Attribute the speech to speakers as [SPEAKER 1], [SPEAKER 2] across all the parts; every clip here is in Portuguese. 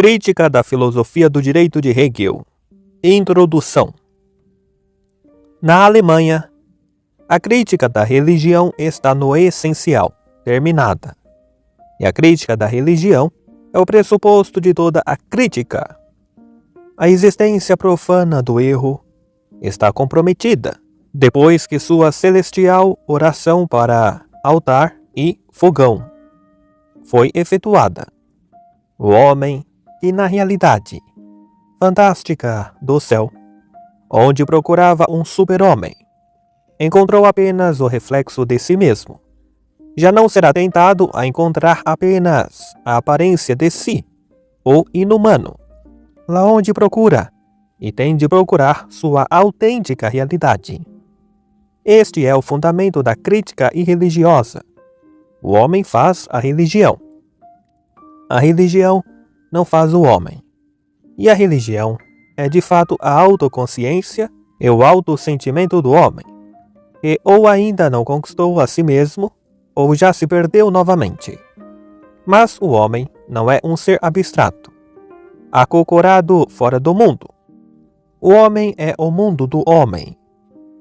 [SPEAKER 1] Crítica da filosofia do direito de Hegel. Introdução. Na Alemanha, a crítica da religião está no essencial, terminada. E a crítica da religião é o pressuposto de toda a crítica. A existência profana do erro está comprometida depois que sua celestial oração para altar e fogão foi efetuada. O homem, que na realidade fantástica do céu, onde procurava um super-homem, encontrou apenas o reflexo de si mesmo. Já não será tentado a encontrar apenas a aparência de si, o inumano, lá onde procura, e tem de procurar sua autêntica realidade. Este é o fundamento da crítica irreligiosa. O homem faz a religião. A religião não faz o homem. E a religião é de fato a autoconsciência e o autossentimento do homem, que ou ainda não conquistou a si mesmo, ou já se perdeu novamente. Mas o homem não é um ser abstrato, acocorado fora do mundo. O homem é o mundo do homem,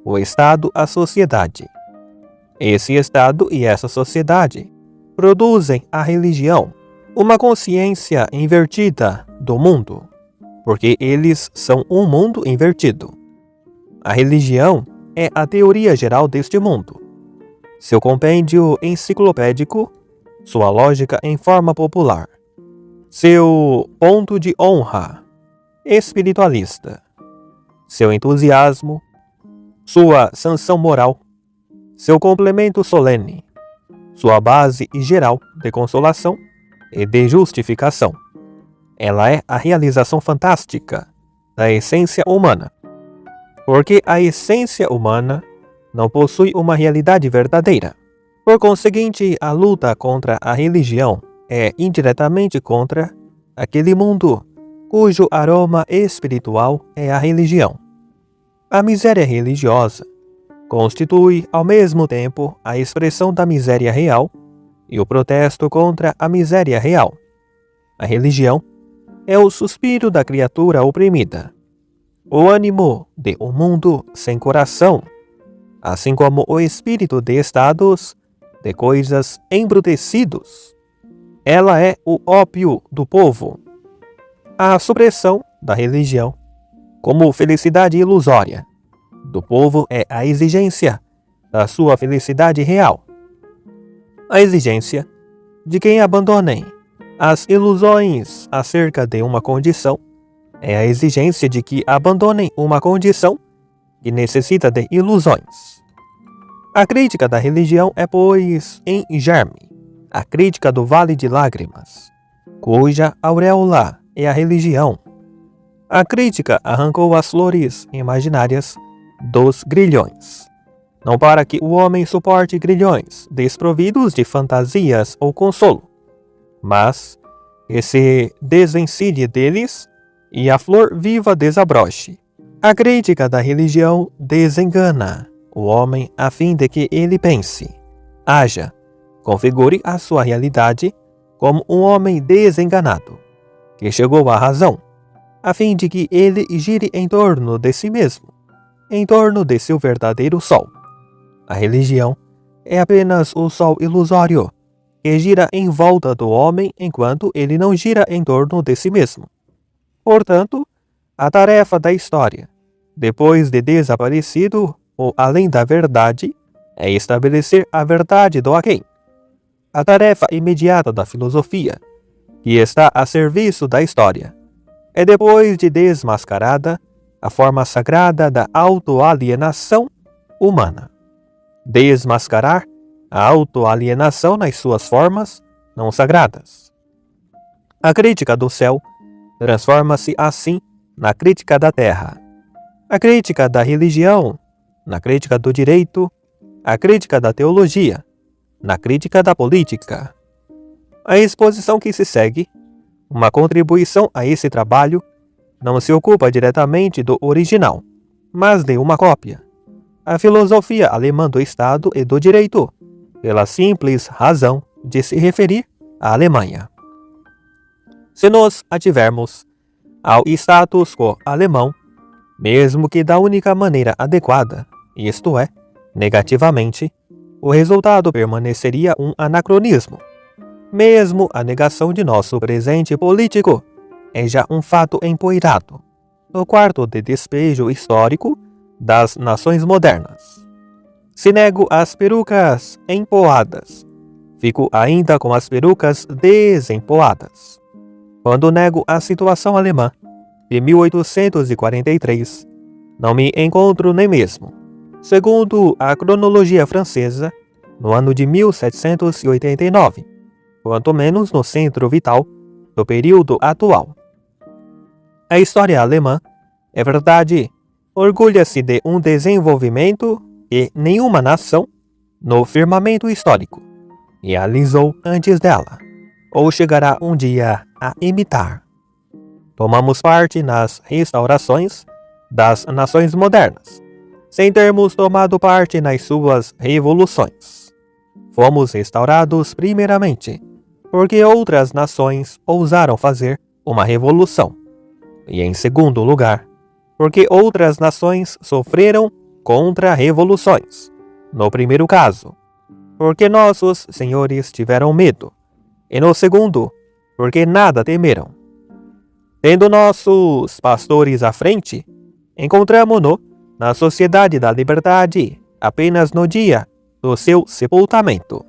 [SPEAKER 1] o Estado, a sociedade. Esse Estado e essa sociedade produzem a religião, uma consciência invertida do mundo, porque eles são um mundo invertido. A religião é a teoria geral deste mundo, seu compêndio enciclopédico, sua lógica em forma popular, seu ponto de honra espiritualista, seu entusiasmo, sua sanção moral, seu complemento solene, sua base geral de consolação e de justificação. Ela é a realização fantástica da essência humana, porque a essência humana não possui uma realidade verdadeira. Por conseguinte, a luta contra a religião é indiretamente contra aquele mundo cujo aroma espiritual é a religião. A miséria religiosa constitui, ao mesmo tempo, a expressão da miséria real e o protesto contra a miséria real. A religião é o suspiro da criatura oprimida, o ânimo de um mundo sem coração, assim como o espírito de estados de coisas embrutecidos. Ela é o ópio do povo. A supressão da religião como felicidade ilusória do povo é a exigência da sua felicidade real. A exigência de quem abandonem as ilusões acerca de uma condição é a exigência de que abandonem uma condição que necessita de ilusões. A crítica da religião é, pois, em germe, a crítica do vale de lágrimas, cuja auréola é a religião. A crítica arrancou as flores imaginárias dos grilhões, não para que o homem suporte grilhões desprovidos de fantasias ou consolo, mas que se desvencilhe deles e a flor viva desabroche. A crítica da religião desengana o homem a fim de que ele pense, haja, configure a sua realidade como um homem desenganado, que chegou à razão, a fim de que ele gire em torno de si mesmo, em torno de seu verdadeiro sol. A religião é apenas o sol ilusório, que gira em volta do homem enquanto ele não gira em torno de si mesmo. Portanto, a tarefa da história, depois de desaparecido o além da verdade, é estabelecer a verdade do aquém. A tarefa imediata da filosofia, que está a serviço da história, é depois de desmascarada a forma sagrada da autoalienação humana. Desmascarar a autoalienação nas suas formas não sagradas. A crítica do céu transforma-se assim na crítica da terra, a crítica da religião na crítica do direito, a crítica da teologia na crítica da política. A exposição que se segue, uma contribuição a esse trabalho, não se ocupa diretamente do original, mas de uma cópia. A filosofia alemã do Estado e do direito, pela simples razão de se referir à Alemanha. Se nos ativermos ao status quo alemão, mesmo que da única maneira adequada, isto é, negativamente, o resultado permaneceria um anacronismo. Mesmo a negação de nosso presente político é já um fato empoeirado no quarto de despejo histórico das nações modernas. Se nego as perucas empoadas, fico ainda com as perucas desempoadas. Quando nego a situação alemã de 1843, não me encontro nem mesmo, segundo a cronologia francesa, no ano de 1789, quanto menos no centro vital do período atual. A história alemã, é verdade, orgulha-se de um desenvolvimento que nenhuma nação, no firmamento histórico, realizou antes dela, ou chegará um dia a imitar. Tomamos parte nas restaurações das nações modernas, sem termos tomado parte nas suas revoluções. Fomos restaurados primeiramente, porque outras nações ousaram fazer uma revolução, e em segundo lugar, porque outras nações sofreram contra-revoluções. No primeiro caso, porque nossos senhores tiveram medo, e no segundo, porque nada temeram. Tendo nossos pastores à frente, encontramo-no na Sociedade da Liberdade apenas no dia do seu sepultamento.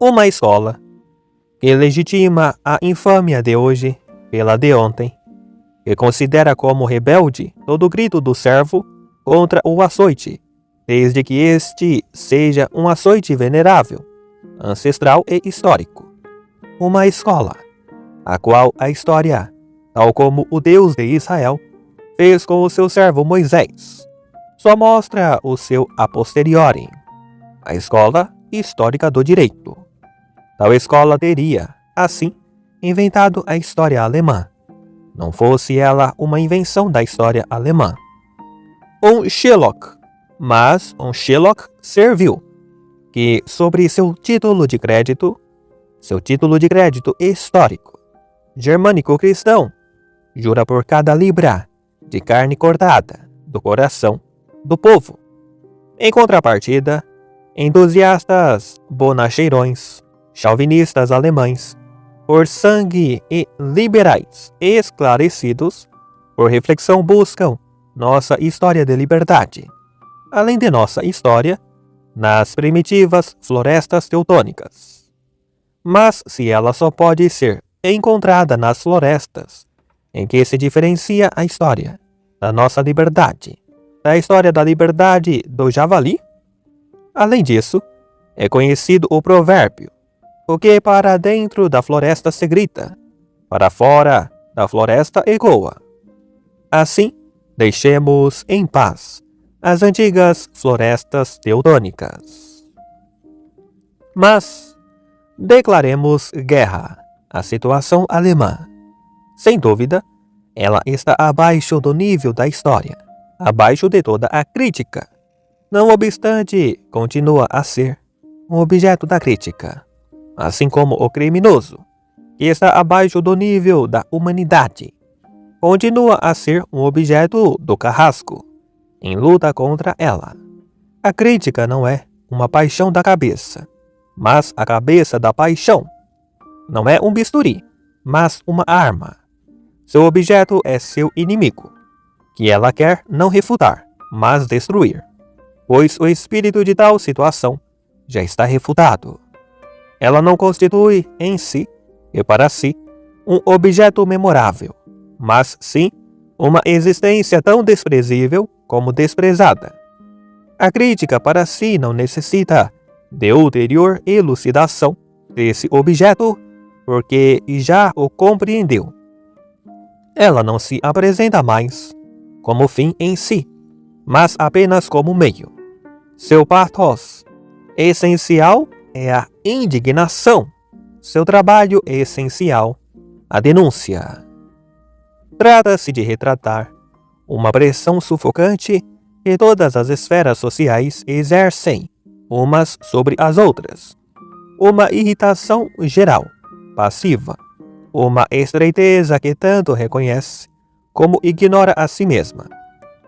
[SPEAKER 1] Uma escola que legitima a infâmia de hoje pela de ontem, que considera como rebelde todo grito do servo contra o açoite, desde que este seja um açoite venerável, ancestral e histórico. Uma escola, a qual a história, tal como o Deus de Israel, fez com o seu servo Moisés, só mostra o seu a posteriori, a escola histórica do direito. Tal escola teria, assim, inventado a história alemã, não fosse ela uma invenção da história alemã. Um Sherlock, mas um Sherlock servil, que sobre seu título de crédito histórico, germânico-cristão, jura por cada libra de carne cortada do coração do povo. Em contrapartida, entusiastas bonacheirões, chauvinistas alemães, por sangue e liberais esclarecidos, por reflexão buscam nossa história de liberdade, além de nossa história, nas primitivas florestas teutônicas. Mas se ela só pode ser encontrada nas florestas, em que se diferencia a história da nossa liberdade da história da liberdade do javali? Além disso, é conhecido o provérbio: o que para dentro da floresta se grita, para fora da floresta ecoa. Assim, deixemos em paz as antigas florestas teutônicas. Mas declaremos guerra à situação alemã. Sem dúvida, ela está abaixo do nível da história, abaixo de toda a crítica. Não obstante, continua a ser um objeto da crítica, assim como o criminoso, que está abaixo do nível da humanidade, continua a ser um objeto do carrasco, em luta contra ela. A crítica não é uma paixão da cabeça, mas a cabeça da paixão. Não é um bisturi, mas uma arma. Seu objeto é seu inimigo, que ela quer não refutar, mas destruir, pois o espírito de tal situação já está refutado. Ela não constitui em si e para si um objeto memorável, mas sim uma existência tão desprezível como desprezada. A crítica para si não necessita de ulterior elucidação desse objeto, porque já o compreendeu. Ela não se apresenta mais como fim em si, mas apenas como meio. Seu pathos essencial é a indignação. Seu trabalho essencial, a denúncia. Trata-se de retratar uma pressão sufocante que todas as esferas sociais exercem umas sobre as outras. Uma irritação geral, passiva, uma estreiteza que tanto reconhece como ignora a si mesma,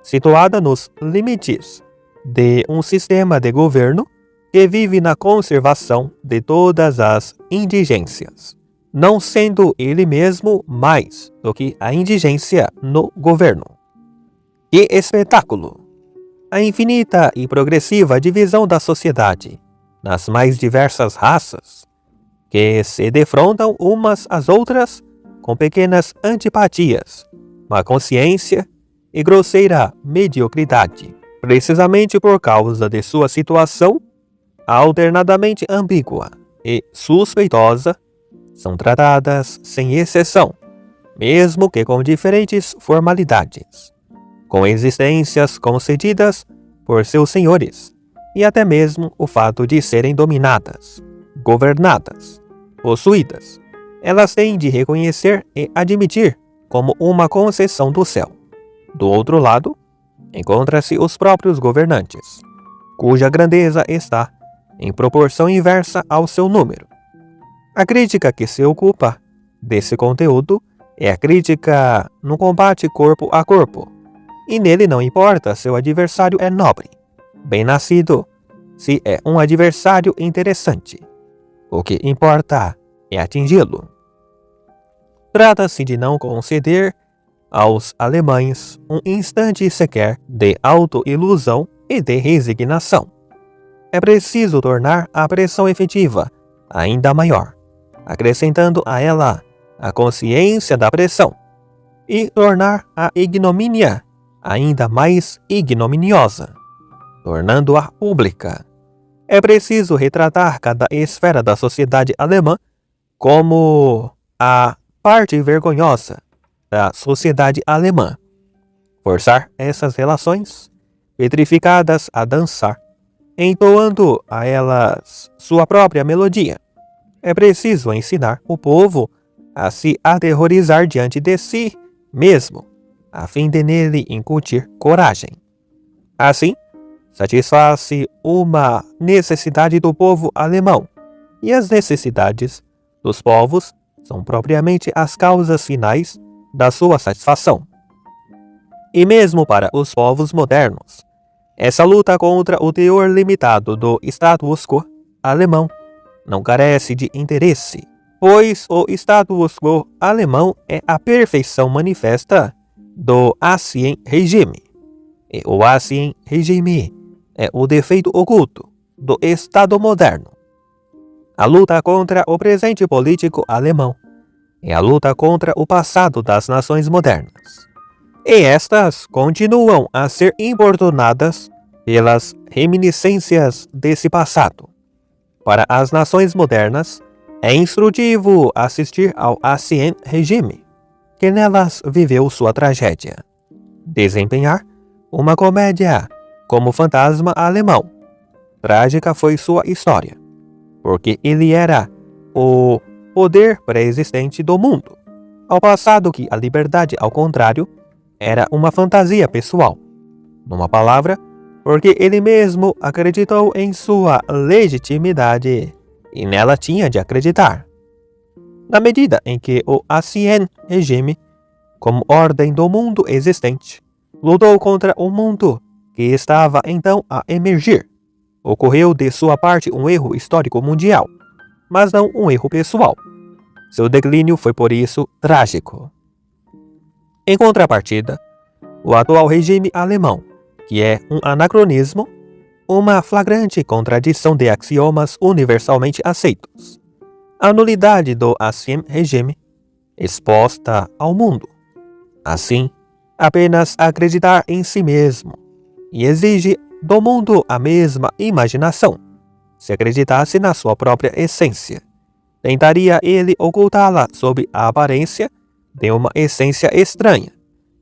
[SPEAKER 1] situada nos limites de um sistema de governo que vive na conservação de todas as indigências, não sendo ele mesmo mais do que a indigência no governo. Que espetáculo! A infinita e progressiva divisão da sociedade nas mais diversas raças, que se defrontam umas às outras com pequenas antipatias, má consciência e grosseira mediocridade, precisamente por causa de sua situação alternadamente ambígua e suspeitosa, são tratadas sem exceção, mesmo que com diferentes formalidades, com existências concedidas por seus senhores, e até mesmo o fato de serem dominadas, governadas, possuídas, elas têm de reconhecer e admitir como uma concessão do céu. Do outro lado, encontram-se os próprios governantes, cuja grandeza está em proporção inversa ao seu número. A crítica que se ocupa desse conteúdo é a crítica no combate corpo a corpo, e nele não importa se o adversário é nobre, bem-nascido, se é um adversário interessante. O que importa é atingi-lo. Trata-se de não conceder aos alemães um instante sequer de autoilusão e de resignação. É preciso tornar a pressão efetiva ainda maior, acrescentando a ela a consciência da pressão, e tornar a ignomínia ainda mais ignominiosa, tornando-a pública. É preciso retratar cada esfera da sociedade alemã como a parte vergonhosa da sociedade alemã, forçar essas relações petrificadas a dançar, entoando a elas sua própria melodia. É preciso ensinar o povo a se aterrorizar diante de si mesmo, a fim de nele incutir coragem. Assim, satisfaz-se uma necessidade do povo alemão, e as necessidades dos povos são propriamente as causas finais da sua satisfação. E mesmo para os povos modernos, essa luta contra o teor limitado do status quo alemão não carece de interesse, pois o status quo alemão é a perfeição manifesta do Ancien Regime, e o Ancien Regime é o defeito oculto do Estado moderno. A luta contra o presente político alemão é a luta contra o passado das nações modernas, e estas continuam a ser importunadas pelas reminiscências desse passado. Para as nações modernas, é instrutivo assistir ao Ancien Regime, que nelas viveu sua tragédia, desempenhar uma comédia como fantasma alemão. Trágica foi sua história, porque ele era o poder pré-existente do mundo, ao passado que a liberdade, ao contrário, era uma fantasia pessoal. Numa palavra, porque ele mesmo acreditou em sua legitimidade e nela tinha de acreditar. Na medida em que o Ancien Regime, como ordem do mundo existente, lutou contra o mundo que estava então a emergir, ocorreu de sua parte um erro histórico mundial, mas não um erro pessoal. Seu declínio foi por isso trágico. Em contrapartida, o atual regime alemão, que é um anacronismo, uma flagrante contradição de axiomas universalmente aceitos, a nulidade do Ancien Regime, exposta ao mundo. Assim, apenas acreditar em si mesmo, e exige do mundo a mesma imaginação. Se acreditasse na sua própria essência, tentaria ele ocultá-la sob a aparência de uma essência estranha,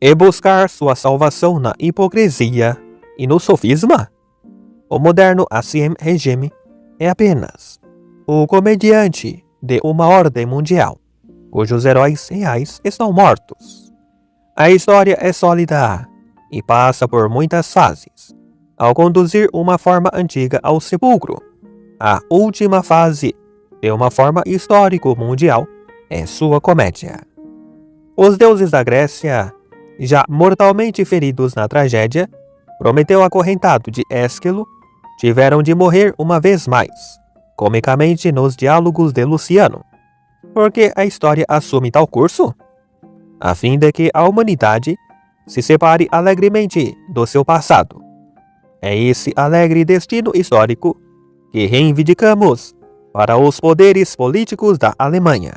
[SPEAKER 1] e buscar sua salvação na hipocrisia e no sofisma? O moderno Ancien Regime é apenas o comediante de uma ordem mundial, cujos heróis reais estão mortos. A história é sólida e passa por muitas fases, ao conduzir uma forma antiga ao sepulcro. A última fase de uma forma histórico mundial é sua comédia. Os deuses da Grécia, já mortalmente feridos na tragédia, Prometeu acorrentado de Ésquilo, tiveram de morrer uma vez mais, comicamente nos diálogos de Luciano. Porque a história assume tal curso? A fim de que a humanidade se separe alegremente do seu passado. É esse alegre destino histórico que reivindicamos para os poderes políticos da Alemanha.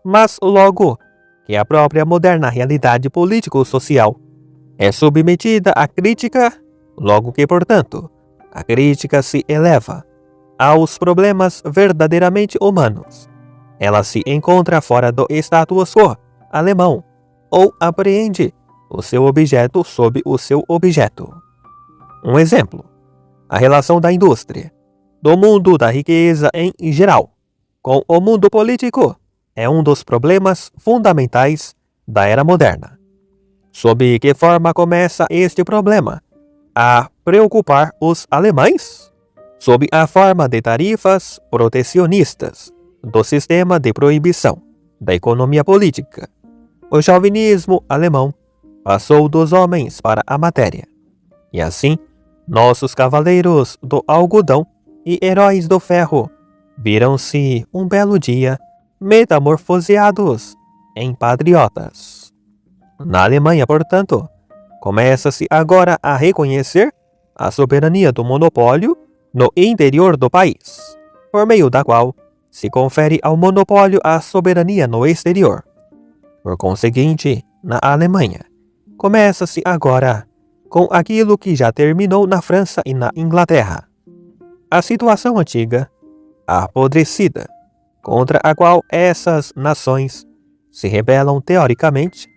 [SPEAKER 1] Mas logo que a própria moderna realidade político-social é submetida à crítica, logo que, portanto, a crítica se eleva aos problemas verdadeiramente humanos, ela se encontra fora do status quo alemão ou apreende o seu objeto sob o seu objeto. Um exemplo: a relação da indústria, do mundo da riqueza em geral, com o mundo político é um dos problemas fundamentais da era moderna. Sob que forma começa este problema a preocupar os alemães? Sob a forma de tarifas protecionistas, do sistema de proibição, da economia política. O chauvinismo alemão passou dos homens para a matéria. E assim, nossos cavaleiros do algodão e heróis do ferro viram-se um belo dia metamorfoseados em patriotas. Na Alemanha, portanto, começa-se agora a reconhecer a soberania do monopólio no interior do país, por meio da qual se confere ao monopólio a soberania no exterior. Por conseguinte, na Alemanha, começa-se agora com aquilo que já terminou na França e na Inglaterra. A situação antiga, apodrecida, contra a qual essas nações se rebelam teoricamente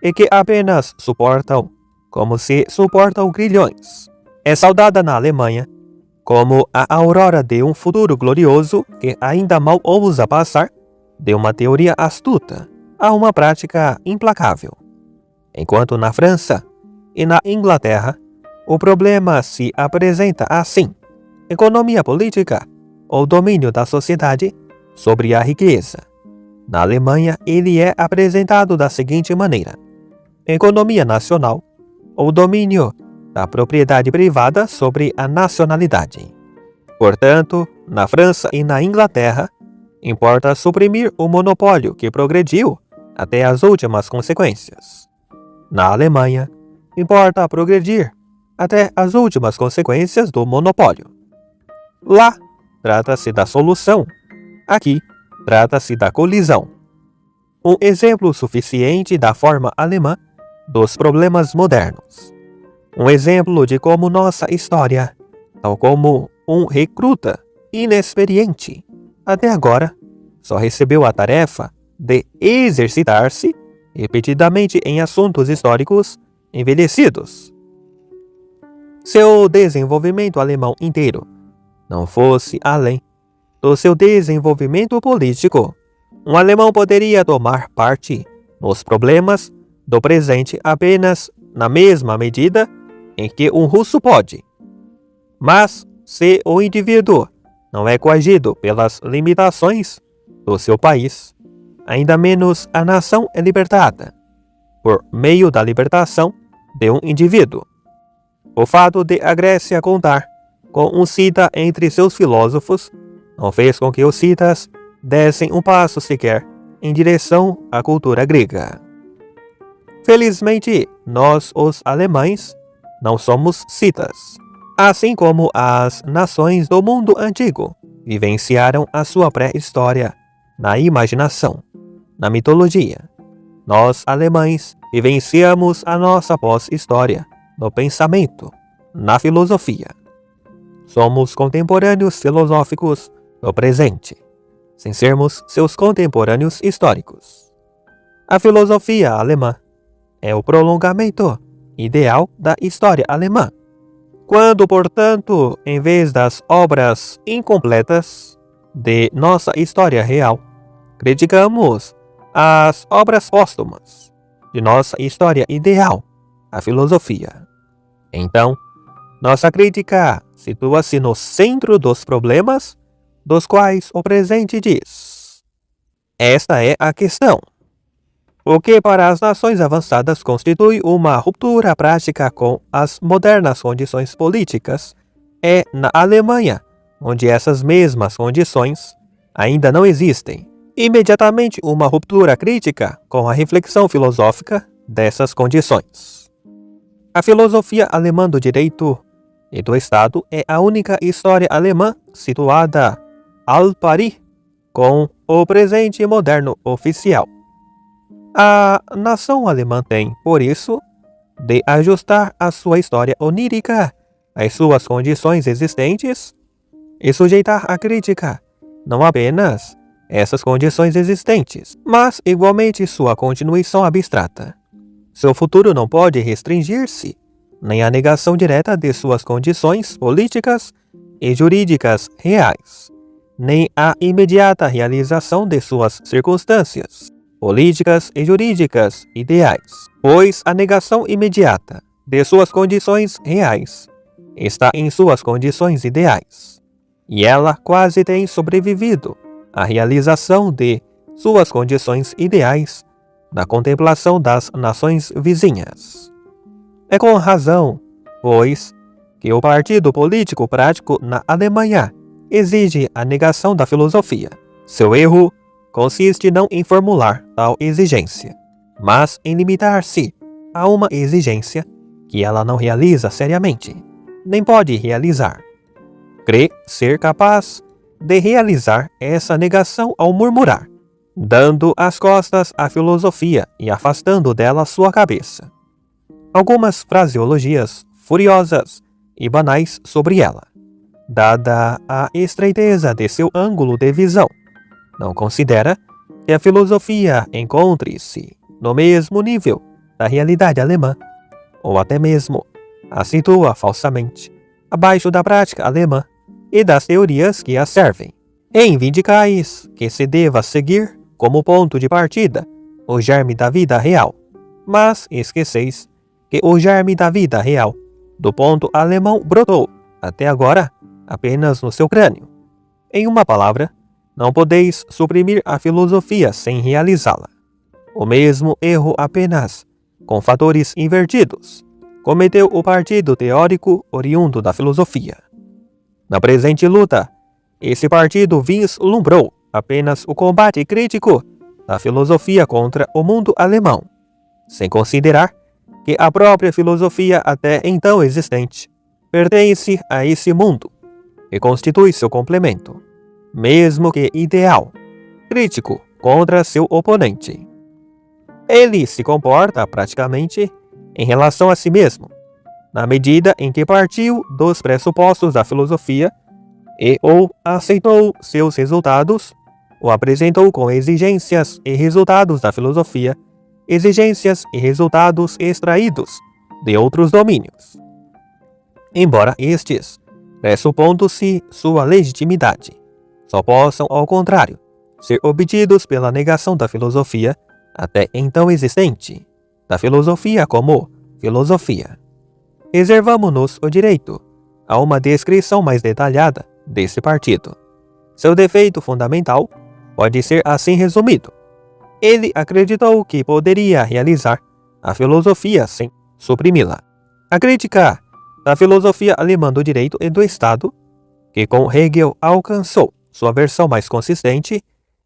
[SPEAKER 1] e que apenas suportam como se suportam grilhões, é saudada na Alemanha como a aurora de um futuro glorioso que ainda mal ousa passar de uma teoria astuta a uma prática implacável. Enquanto na França e na Inglaterra, o problema se apresenta assim: economia política ou domínio da sociedade sobre a riqueza. Na Alemanha, ele é apresentado da seguinte maneira: economia nacional ou domínio da propriedade privada sobre a nacionalidade. Portanto, na França e na Inglaterra, importa suprimir o monopólio que progrediu até as últimas consequências. Na Alemanha, importa progredir até as últimas consequências do monopólio. Lá, trata-se da solução. Aqui, trata-se da colisão. Um exemplo suficiente da forma alemã dos problemas modernos. Um exemplo de como nossa história, tal como um recruta inexperiente, até agora, só recebeu a tarefa de exercitar-se repetidamente em assuntos históricos envelhecidos. Se o desenvolvimento alemão inteiro não fosse além do seu desenvolvimento político, um alemão poderia tomar parte nos problemas do presente apenas na mesma medida em que um russo pode. Mas, se o indivíduo não é coagido pelas limitações do seu país, ainda menos a nação é libertada, por meio da libertação de um indivíduo. O fato de a Grécia contar com um cita entre seus filósofos não fez com que os citas dessem um passo sequer em direção à cultura grega. Felizmente, nós, os alemães, não somos citas. Assim como as nações do mundo antigo vivenciaram a sua pré-história na imaginação, na mitologia, nós, alemães, vivenciamos a nossa pós-história no pensamento, na filosofia. Somos contemporâneos filosóficos do presente, sem sermos seus contemporâneos históricos. A filosofia alemã é o prolongamento ideal da história alemã. Quando, portanto, em vez das obras incompletas de nossa história real, criticamos as obras póstumas de nossa história ideal, a filosofia, então, nossa crítica situa-se no centro dos problemas dos quais o presente diz: Esta é a questão. O que para as nações avançadas constitui uma ruptura prática com as modernas condições políticas é na Alemanha, onde essas mesmas condições ainda não existem, imediatamente uma ruptura crítica com a reflexão filosófica dessas condições. A filosofia alemã do direito e do Estado é a única história alemã situada al pari com o presente moderno oficial. A nação alemã tem, por isso, de ajustar a sua história onírica às suas condições existentes e sujeitar à crítica não apenas essas condições existentes, mas igualmente sua continuação abstrata. Seu futuro não pode restringir-se nem à negação direta de suas condições políticas e jurídicas reais, nem à imediata realização de suas circunstâncias políticas e jurídicas ideais, pois a negação imediata de suas condições reais está em suas condições ideais, e ela quase tem sobrevivido à realização de suas condições ideais na contemplação das nações vizinhas. É com razão, pois, que o partido político prático na Alemanha exige a negação da filosofia. Seu erro consiste não em formular tal exigência, mas em limitar-se a uma exigência que ela não realiza seriamente, nem pode realizar. Crê ser capaz de realizar essa negação ao murmurar, dando as costas à filosofia e afastando dela sua cabeça. Algumas fraseologias furiosas e banais sobre ela, dada a estreiteza de seu ângulo de visão. Não considera que a filosofia encontre-se no mesmo nível da realidade alemã, ou até mesmo a situa falsamente abaixo da prática alemã e das teorias que a servem. Reivindicais que se deva seguir como ponto de partida o germe da vida real, mas esqueceis que o germe da vida real do ponto alemão brotou, até agora, apenas no seu crânio. Em uma palavra, não podeis suprimir a filosofia sem realizá-la. O mesmo erro apenas, com fatores invertidos, cometeu o partido teórico oriundo da filosofia. Na presente luta, esse partido vislumbrou apenas o combate crítico da filosofia contra o mundo alemão, sem considerar que a própria filosofia até então existente pertence a esse mundo e constitui seu complemento, mesmo que ideal, crítico contra seu oponente. Ele se comporta praticamente em relação a si mesmo, na medida em que partiu dos pressupostos da filosofia e ou aceitou seus resultados, ou apresentou com exigências e resultados da filosofia, exigências e resultados extraídos de outros domínios. Embora estes, pressupondo-se sua legitimidade, só possam, ao contrário, ser obtidos pela negação da filosofia até então existente, da filosofia como filosofia. Reservamo-nos o direito a uma descrição mais detalhada desse partido. Seu defeito fundamental pode ser assim resumido. Ele acreditou que poderia realizar a filosofia sem suprimi-la. A crítica da filosofia alemã do direito e do Estado, que com Hegel alcançou sua versão mais consistente,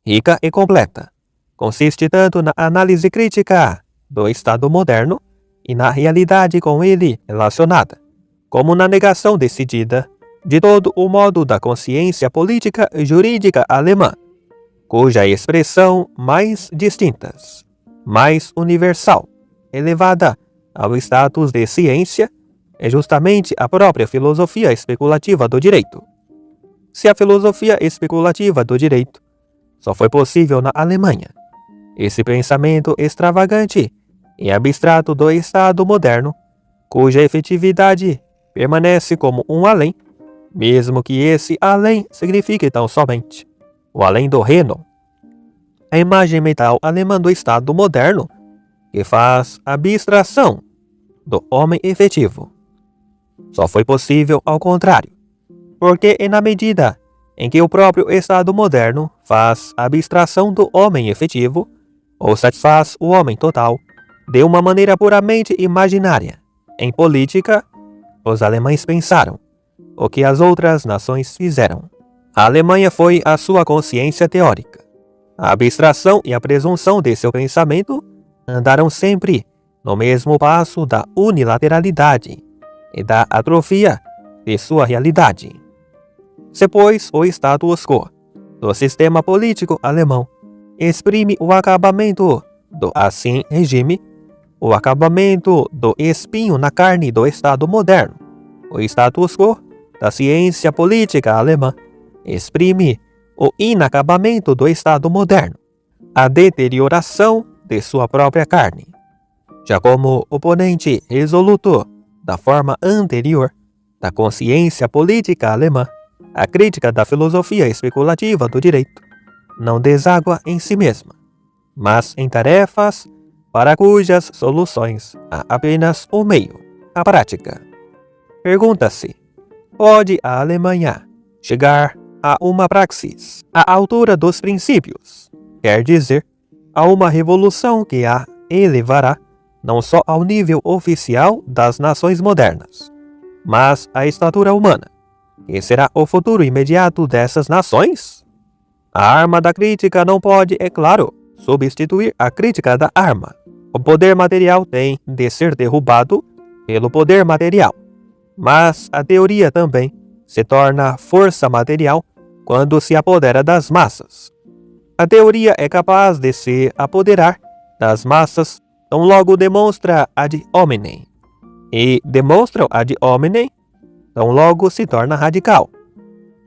[SPEAKER 1] rica e completa, consiste tanto na análise crítica do Estado moderno e na realidade com ele relacionada, como na negação decidida de todo o modo da consciência política e jurídica alemã, cuja expressão mais distintas, mais universal, elevada ao status de ciência, é justamente a própria filosofia especulativa do direito. Se a filosofia especulativa do direito só foi possível na Alemanha, esse pensamento extravagante e abstrato do Estado moderno, cuja efetividade permanece como um além, mesmo que esse além signifique tão somente o além do reino, a imagem mental alemã do Estado moderno, que faz abstração do homem efetivo. Só foi possível ao contrário, porque na medida em que o próprio Estado moderno faz abstração do homem efetivo ou satisfaz o homem total de uma maneira puramente imaginária. Em política, os alemães pensaram o que as outras nações fizeram. A Alemanha foi a sua consciência teórica. A abstração e a presunção de seu pensamento andaram sempre no mesmo passo da unilateralidade e da atrofia de sua realidade. Se, pois, o status quo do sistema político alemão exprime o acabamento do assim regime, o acabamento do espinho na carne do Estado moderno, o status quo da ciência política alemã exprime o inacabamento do Estado moderno, a deterioração de sua própria carne. Já como oponente resoluto da forma anterior da consciência política alemã, a crítica da filosofia especulativa do direito não deságua em si mesma, mas em tarefas para cujas soluções há apenas um meio, a prática. Pergunta-se: pode a Alemanha chegar a uma praxis à altura dos princípios, quer dizer, a uma revolução que a elevará não só ao nível oficial das nações modernas, mas à estatura humana, que será o futuro imediato dessas nações? A arma da crítica não pode, é claro, substituir a crítica da arma. O poder material tem de ser derrubado pelo poder material, mas a teoria também se torna força material quando se apodera das massas. A teoria é capaz de se apoderar das massas tão logo demonstra ad hominem, e demonstra ad hominem tão logo se torna radical.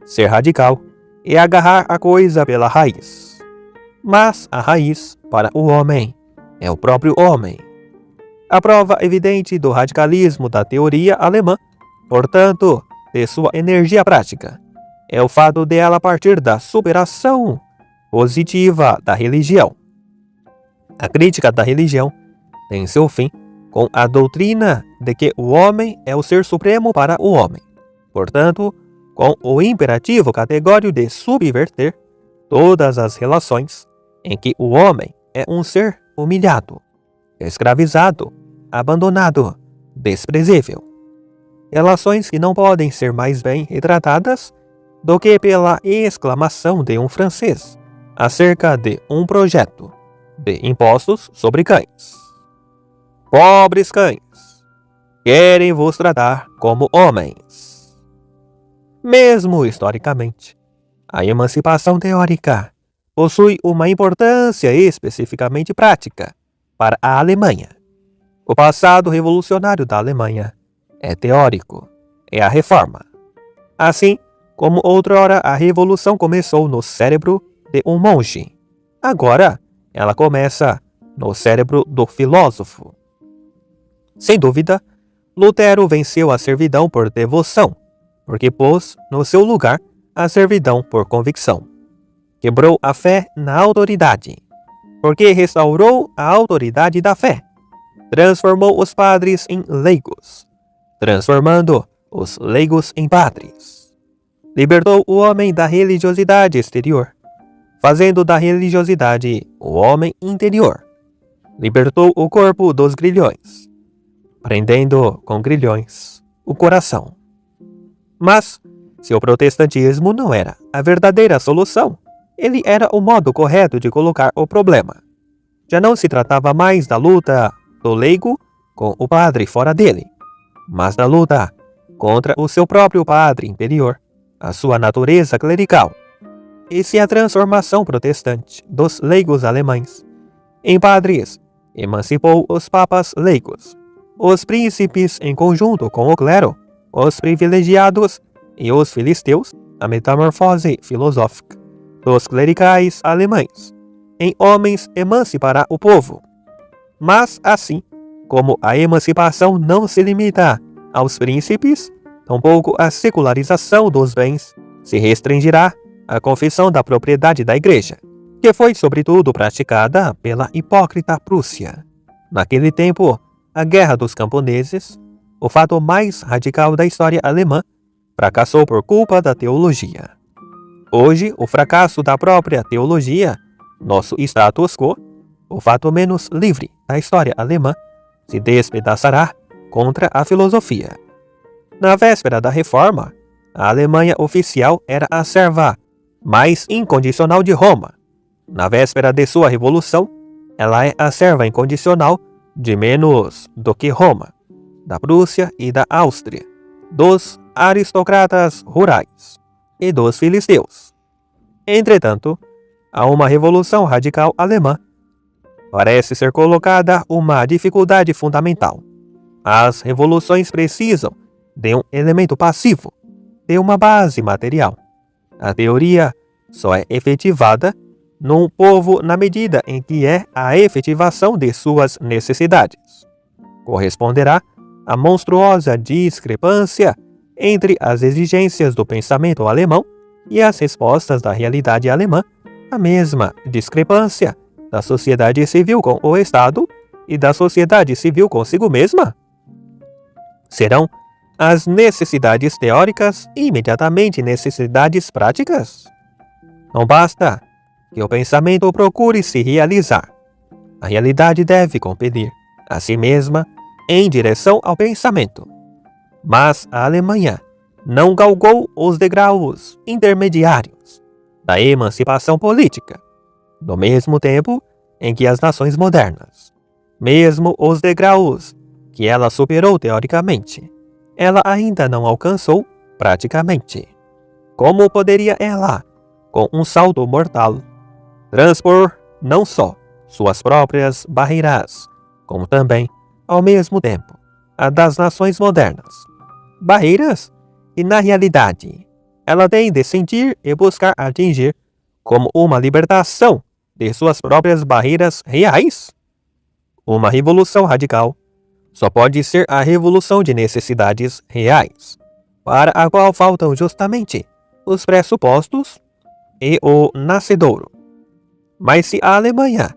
[SPEAKER 1] Ser radical é agarrar a coisa pela raiz, mas a raiz, para o homem, é o próprio homem. A prova evidente do radicalismo da teoria alemã, portanto, de sua energia prática, é o fato de ela partir da superação positiva da religião. A crítica da religião tem seu fim com a doutrina de que o homem é o ser supremo para o homem. Portanto, com o imperativo categórico de subverter todas as relações em que o homem é um ser humilhado, escravizado, abandonado, desprezível. Relações que não podem ser mais bem retratadas do que pela exclamação de um francês acerca de um projeto de impostos sobre cães. Pobres cães, querem vos tratar como homens. Mesmo historicamente, a emancipação teórica possui uma importância especificamente prática para a Alemanha. O passado revolucionário da Alemanha é teórico, é a reforma. Assim como outrora a revolução começou no cérebro de um monge, agora ela começa no cérebro do filósofo. Sem dúvida, Lutero venceu a servidão por devoção, porque pôs no seu lugar a servidão por convicção. Quebrou a fé na autoridade, porque restaurou a autoridade da fé. Transformou os padres em leigos, transformando os leigos em padres. Libertou o homem da religiosidade exterior, fazendo da religiosidade o homem interior. Libertou o corpo dos grilhões, prendendo com grilhões o coração. Mas, se o protestantismo não era a verdadeira solução, ele era o modo correto de colocar o problema. Já não se tratava mais da luta do leigo com o padre fora dele, mas da luta contra o seu próprio padre interior, a sua natureza clerical. E se a transformação protestante dos leigos alemães em padres emancipou os papas leigos, os príncipes em conjunto com o clero, os privilegiados e os filisteus, a metamorfose filosófica dos clericais alemães em homens emancipará o povo. Mas assim como a emancipação não se limita aos príncipes, tampouco a secularização dos bens se restringirá à confissão da propriedade da Igreja, que foi sobretudo praticada pela hipócrita Prússia. Naquele tempo, a Guerra dos Camponeses, o fato mais radical da história alemã, fracassou por culpa da teologia. Hoje, o fracasso da própria teologia, nosso status quo, o fato menos livre da história alemã, se despedaçará contra a filosofia. Na véspera da Reforma, a Alemanha oficial era a serva mais incondicional de Roma. Na véspera de sua revolução, ela é a serva incondicional de menos do que Roma, da Prússia e da Áustria, dos aristocratas rurais e dos filisteus. Entretanto, há uma revolução radical alemã. Parece ser colocada uma dificuldade fundamental. As revoluções precisam de um elemento passivo, de uma base material. A teoria só é efetivada num povo na medida em que é a efetivação de suas necessidades. Corresponderá à monstruosa discrepância entre as exigências do pensamento alemão e as respostas da realidade alemã, a mesma discrepância da sociedade civil com o Estado e da sociedade civil consigo mesma. Serão as necessidades teóricas imediatamente necessidades práticas? Não basta que o pensamento procure se realizar. A realidade deve competir a si mesma em direção ao pensamento. Mas a Alemanha não galgou os degraus intermediários da emancipação política, no mesmo tempo em que as nações modernas, mesmo os degraus que ela superou teoricamente, ela ainda não alcançou praticamente. Como poderia ela, com um salto mortal, transpor não só suas próprias barreiras, como também, ao mesmo tempo, a das nações modernas? Barreiras que, na realidade, ela tem de sentir e buscar atingir como uma libertação de suas próprias barreiras reais? Uma revolução radical só pode ser a revolução de necessidades reais, para a qual faltam justamente os pressupostos e o nascedouro. Mas se a Alemanha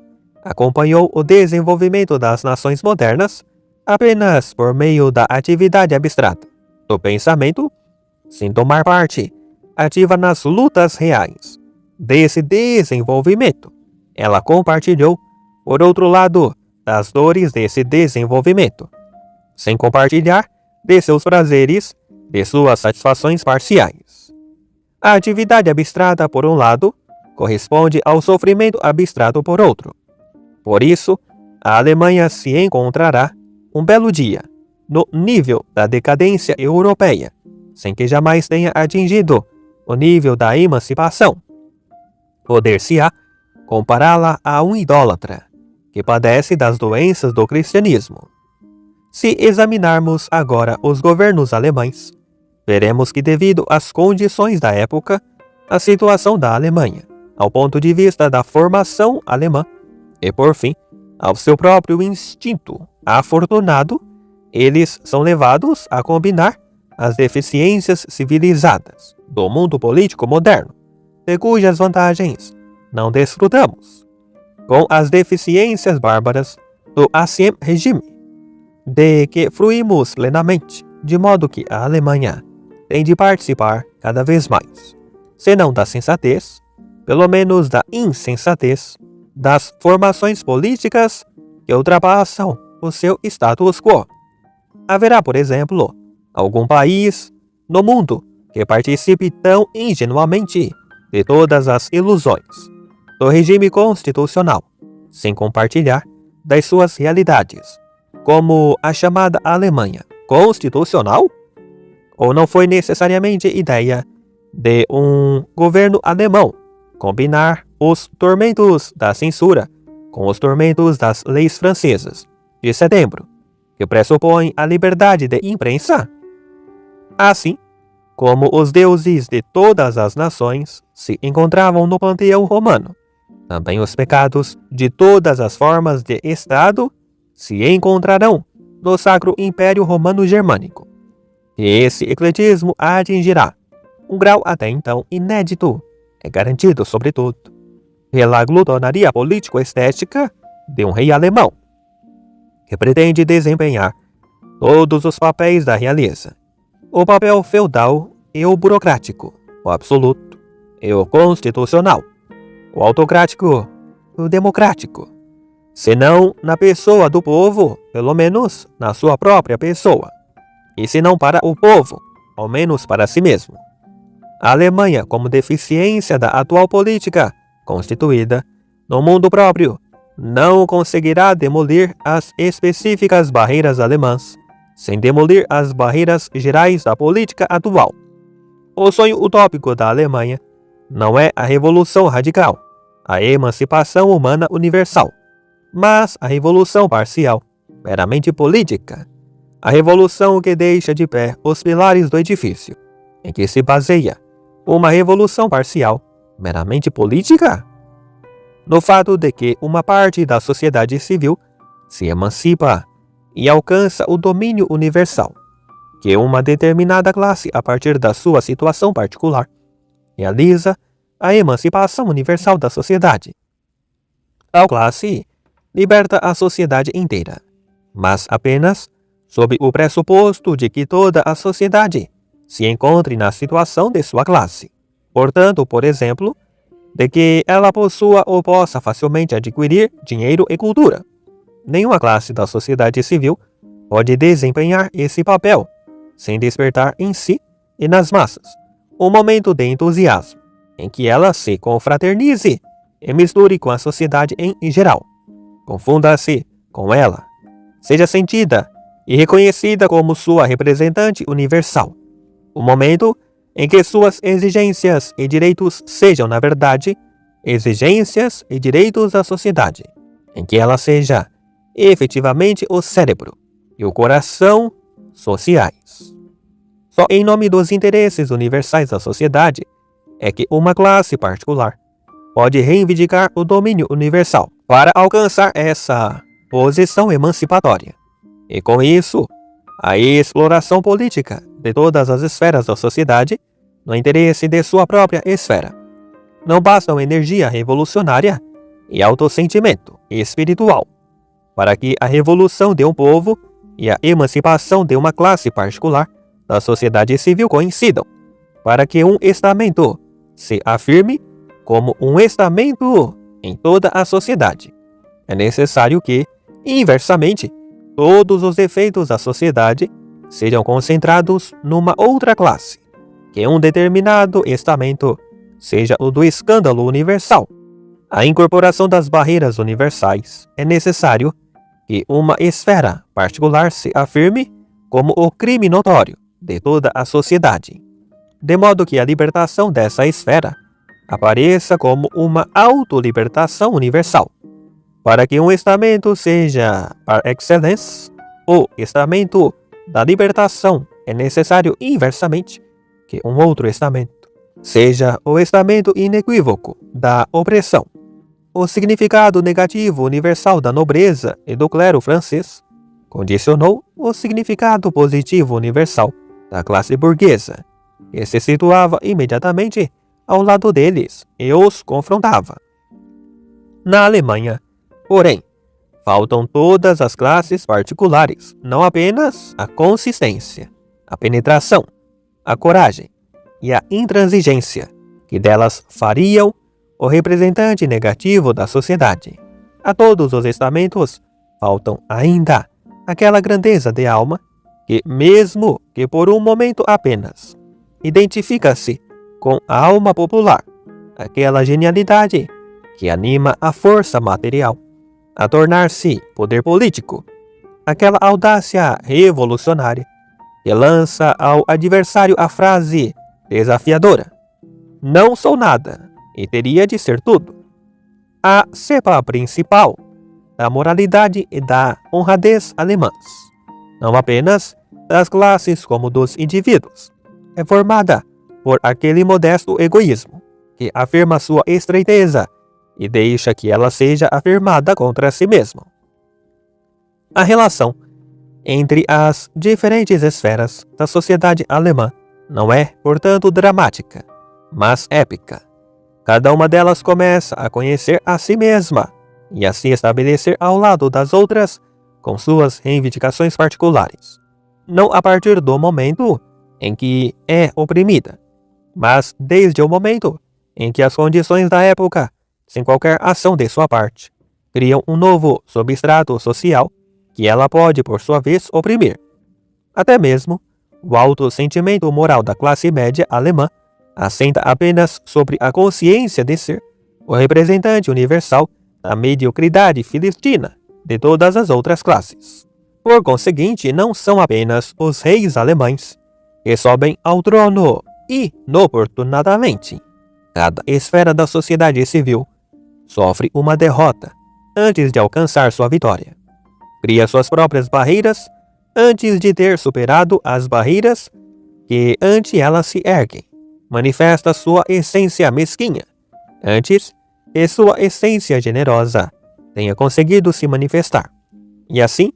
[SPEAKER 1] acompanhou o desenvolvimento das nações modernas apenas por meio da atividade abstrata do pensamento, sem tomar parte ativa nas lutas reais desse desenvolvimento, ela compartilhou, por outro lado, das dores desse desenvolvimento, sem compartilhar de seus prazeres, de suas satisfações parciais. A atividade abstrata, por um lado, corresponde ao sofrimento abstrato por outro. Por isso, a Alemanha se encontrará um belo dia no nível da decadência europeia, sem que jamais tenha atingido o nível da emancipação. Poder-se-á compará-la a um idólatra que padece das doenças do cristianismo. Se examinarmos agora os governos alemães, veremos que, devido às condições da época, a situação da Alemanha, ao ponto de vista da formação alemã, e por fim, ao seu próprio instinto afortunado, eles são levados a combinar as deficiências civilizadas do mundo político moderno, de cujas vantagens não desfrutamos, com as deficiências bárbaras do Ancien Regime, de que fruímos plenamente, de modo que a Alemanha tem de participar cada vez mais, se não da sensatez, pelo menos da insensatez, das formações políticas que ultrapassam o seu status quo. Haverá, por exemplo, algum país no mundo que participe tão ingenuamente de todas as ilusões do regime constitucional, sem compartilhar das suas realidades, como a chamada Alemanha constitucional? Ou não foi necessariamente ideia de um governo alemão combinar os tormentos da censura com os tormentos das leis francesas de setembro, que pressupõem a liberdade de imprensa? Assim como os deuses de todas as nações se encontravam no panteão romano, também os pecados de todas as formas de Estado se encontrarão no Sacro Império Romano Germânico. E esse ecletismo atingirá um grau até então inédito, é garantido, sobretudo, pela glutonaria político-estética de um rei alemão, que pretende desempenhar todos os papéis da realeza, o papel feudal e o burocrático, o absoluto e o constitucional, o autocrático, o democrático, senão na pessoa do povo, pelo menos na sua própria pessoa, e se não para o povo, ao menos para si mesmo. A Alemanha, como deficiência da atual política constituída no mundo próprio, não conseguirá demolir as específicas barreiras alemãs, sem demolir as barreiras gerais da política atual. O sonho utópico da Alemanha não é a revolução radical, a emancipação humana universal, mas a revolução parcial, meramente política, a revolução que deixa de pé os pilares do edifício, em que se baseia uma revolução parcial, meramente política, no fato de que uma parte da sociedade civil se emancipa e alcança o domínio universal, que uma determinada classe, a partir da sua situação particular, realiza a emancipação universal da sociedade. A classe liberta a sociedade inteira, mas apenas sob o pressuposto de que toda a sociedade se encontre na situação de sua classe. Portanto, por exemplo, de que ela possua ou possa facilmente adquirir dinheiro e cultura. Nenhuma classe da sociedade civil pode desempenhar esse papel sem despertar em si e nas massas um momento de entusiasmo, em que ela se confraternize e misture com a sociedade em geral, confunda-se com ela, seja sentida e reconhecida como sua representante universal. O momento em que suas exigências e direitos sejam, na verdade, exigências e direitos da sociedade, em que ela seja efetivamente o cérebro e o coração sociais. Só em nome dos interesses universais da sociedade é que uma classe particular pode reivindicar o domínio universal para alcançar essa posição emancipatória. E com isso, a exploração política de todas as esferas da sociedade no interesse de sua própria esfera. Não bastam energia revolucionária e autossentimento espiritual para que a revolução de um povo e a emancipação de uma classe particular da sociedade civil coincidam, para que um estamento se afirme como um estamento em toda a sociedade. É necessário que, inversamente, todos os efeitos da sociedade sejam concentrados numa outra classe, que um determinado estamento seja o do escândalo universal. A incorporação das barreiras universais é necessário que uma esfera particular se afirme como o crime notório de toda a sociedade, de modo que a libertação dessa esfera apareça como uma autolibertação universal. Para que um estamento seja, par excellence, o estamento da libertação, é necessário inversamente que um outro estamento seja o estamento inequívoco da opressão. O significado negativo universal da nobreza e do clero francês condicionou o significado positivo universal da classe burguesa, e se situava imediatamente ao lado deles e os confrontava. Na Alemanha, porém, faltam todas as classes particulares, não apenas a consistência, a penetração, a coragem e a intransigência, que delas fariam o representante negativo da sociedade. A todos os estamentos faltam ainda aquela grandeza de alma que, mesmo que por um momento apenas, identifica-se com a alma popular, aquela genialidade que anima a força material a tornar-se poder político, aquela audácia revolucionária que lança ao adversário a frase desafiadora: não sou nada e teria de ser tudo. A cepa principal da moralidade e da honradez alemãs, não apenas das classes como dos indivíduos, é formada por aquele modesto egoísmo que afirma sua estreiteza e deixa que ela seja afirmada contra si mesmo. A relação entre as diferentes esferas da sociedade alemã não é, portanto, dramática, mas épica. Cada uma delas começa a conhecer a si mesma e a se estabelecer ao lado das outras com suas reivindicações particulares, não a partir do momento em que é oprimida, mas desde o momento em que as condições da época, sem qualquer ação de sua parte, criam um novo substrato social que ela pode, por sua vez, oprimir. Até mesmo, o alto sentimento moral da classe média alemã assenta apenas sobre a consciência de ser o representante universal da mediocridade filistina de todas as outras classes. Por conseguinte, não são apenas os reis alemães que sobem ao trono inoportunadamente. Cada esfera da sociedade civil sofre uma derrota antes de alcançar sua vitória. Cria suas próprias barreiras antes de ter superado as barreiras que ante elas se erguem. Manifesta sua essência mesquinha antes que sua essência generosa tenha conseguido se manifestar. E assim,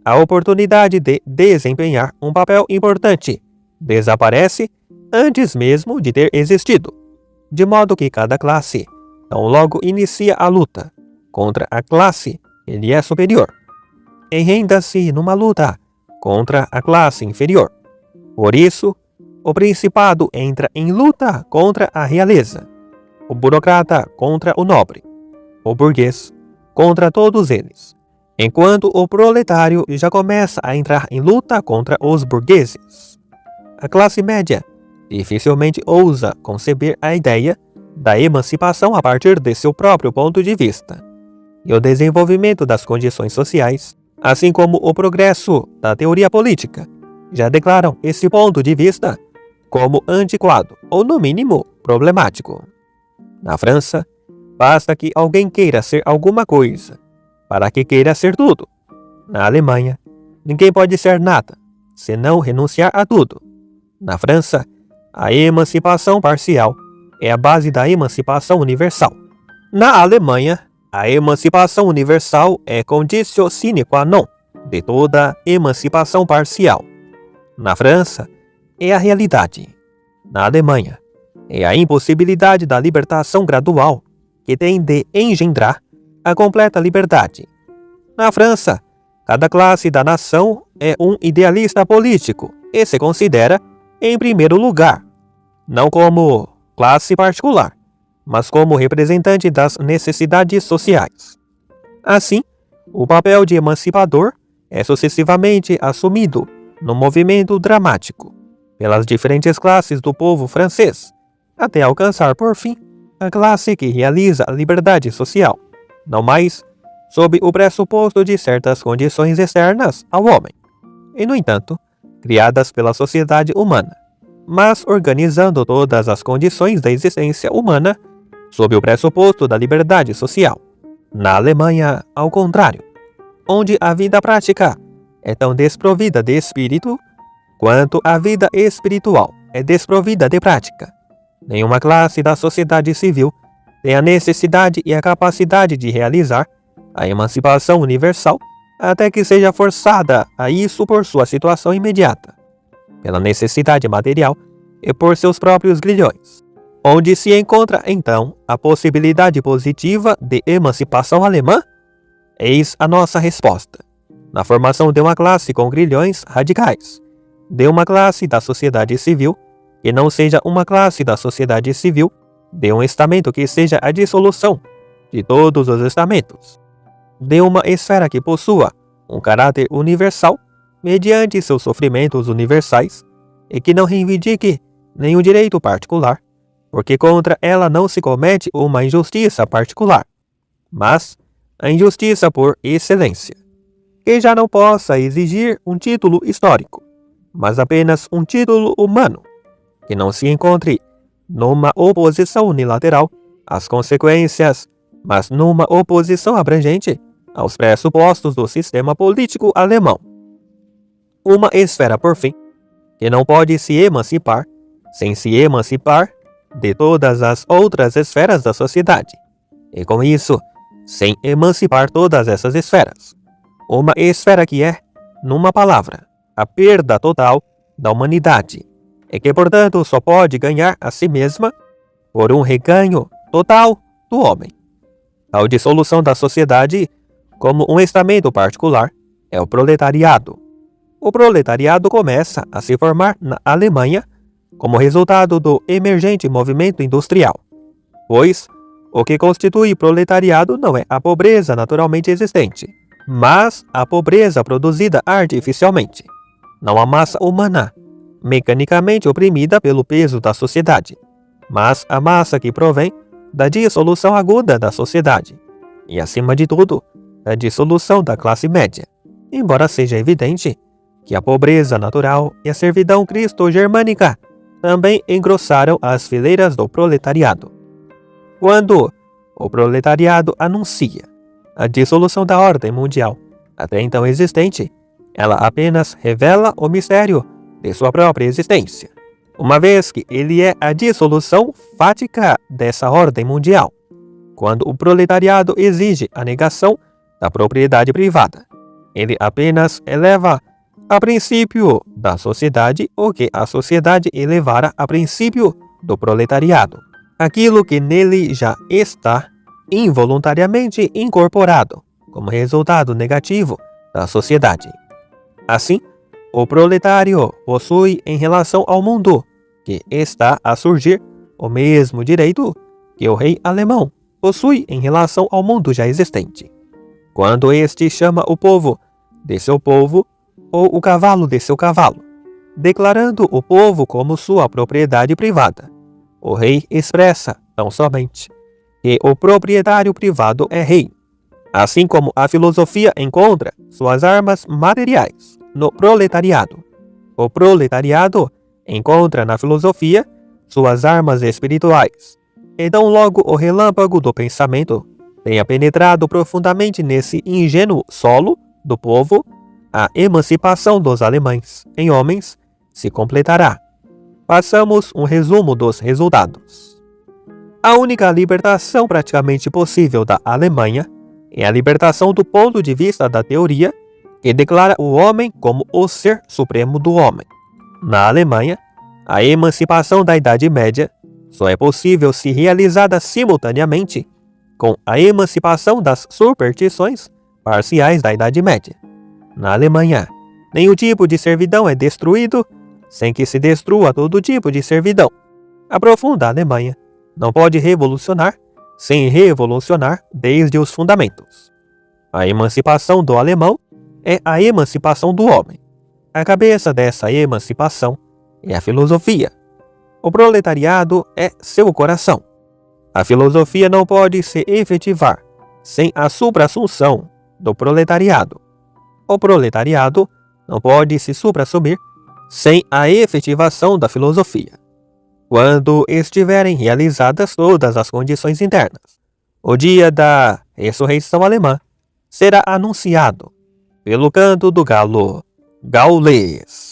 [SPEAKER 1] a oportunidade de desempenhar um papel importante desaparece antes mesmo de ter existido, de modo que cada classe tão logo inicia a luta contra a classe que lhe é superior, enrenda-se numa luta contra a classe inferior. Por isso, o principado entra em luta contra a realeza, o burocrata contra o nobre, o burguês contra todos eles, enquanto o proletário já começa a entrar em luta contra os burgueses. A classe média dificilmente ousa conceber a ideia da emancipação a partir de seu próprio ponto de vista, e o desenvolvimento das condições sociais, assim como o progresso da teoria política, já declaram esse ponto de vista como antiquado ou, no mínimo, problemático. Na França, basta que alguém queira ser alguma coisa para que queira ser tudo. Na Alemanha, ninguém pode ser nada, senão renunciar a tudo. Na França, a emancipação parcial é a base da emancipação universal. Na Alemanha, a emancipação universal é conditio sine qua non de toda emancipação parcial. Na França, é a realidade. Na Alemanha, é a impossibilidade da libertação gradual que tem de engendrar a completa liberdade. Na França, cada classe da nação é um idealista político e se considera, em primeiro lugar, não como classe particular, mas como representante das necessidades sociais. Assim, o papel de emancipador é sucessivamente assumido no movimento dramático pelas diferentes classes do povo francês, até alcançar, por fim, a classe que realiza a liberdade social, não mais sob o pressuposto de certas condições externas ao homem, e, no entanto, criadas pela sociedade humana, mas organizando todas as condições da existência humana sob o pressuposto da liberdade social. Na Alemanha, ao contrário, onde a vida prática é tão desprovida de espírito quanto a vida espiritual é desprovida de prática, nenhuma classe da sociedade civil tem a necessidade e a capacidade de realizar a emancipação universal até que seja forçada a isso por sua situação imediata, pela necessidade material e por seus próprios grilhões. Onde se encontra, então, a possibilidade positiva de emancipação alemã? Eis a nossa resposta: na formação de uma classe com grilhões radicais, de uma classe da sociedade civil que não seja uma classe da sociedade civil, de um estamento que seja a dissolução de todos os estamentos, de uma esfera que possua um caráter universal mediante seus sofrimentos universais e que não reivindique nenhum direito particular, porque contra ela não se comete uma injustiça particular, mas a injustiça por excelência, que já não possa exigir um título histórico, mas apenas um título humano, que não se encontre numa oposição unilateral às consequências, mas numa oposição abrangente aos pressupostos do sistema político alemão. Uma esfera, por fim, que não pode se emancipar sem se emancipar de todas as outras esferas da sociedade, e com isso, sem emancipar todas essas esferas. Uma esfera que é, numa palavra, a perda total da humanidade, e que, portanto, só pode ganhar a si mesma por um reganho total do homem. A dissolução da sociedade, como um estamento particular, é o proletariado. O proletariado começa a se formar na Alemanha como resultado do emergente movimento industrial, pois o que constitui proletariado não é a pobreza naturalmente existente, mas a pobreza produzida artificialmente, não a massa humana, mecanicamente oprimida pelo peso da sociedade, mas a massa que provém da dissolução aguda da sociedade, e acima de tudo, da dissolução da classe média, embora seja evidente que a pobreza natural e a servidão cristo-germânica também engrossaram as fileiras do proletariado. Quando o proletariado anuncia a dissolução da ordem mundial, até então existente, ela apenas revela o mistério de sua própria existência, uma vez que ele é a dissolução fática dessa ordem mundial. Quando o proletariado exige a negação da propriedade privada, ele apenas eleva a princípio da sociedade o que a sociedade elevara a princípio do proletariado, aquilo que nele já está involuntariamente incorporado como resultado negativo da sociedade. Assim, o proletário possui em relação ao mundo que está a surgir o mesmo direito que o rei alemão possui em relação ao mundo já existente. Quando este chama o povo de seu povo ou o cavalo de seu cavalo, declarando o povo como sua propriedade privada, o rei expressa, tão somente, que o proprietário privado é rei, assim como a filosofia encontra suas armas materiais no proletariado. O proletariado encontra na filosofia suas armas espirituais. Então logo o relâmpago do pensamento tenha penetrado profundamente nesse ingênuo solo do povo, a emancipação dos alemães em homens se completará. Façamos um resumo dos resultados. A única libertação praticamente possível da Alemanha é a libertação do ponto de vista da teoria que declara o homem como o ser supremo do homem. Na Alemanha, a emancipação da Idade Média só é possível se realizada simultaneamente com a emancipação das superstições parciais da Idade Média. Na Alemanha, nenhum tipo de servidão é destruído sem que se destrua todo tipo de servidão. A profunda Alemanha não pode revolucionar sem revolucionar desde os fundamentos. A emancipação do alemão é a emancipação do homem. A cabeça dessa emancipação é a filosofia. O proletariado é seu coração. A filosofia não pode se efetivar sem a supra-assunção do proletariado. O proletariado não pode se supra-assumir sem a efetivação da filosofia. Quando estiverem realizadas todas as condições internas, o dia da ressurreição alemã será anunciado pelo canto do galo gaulês.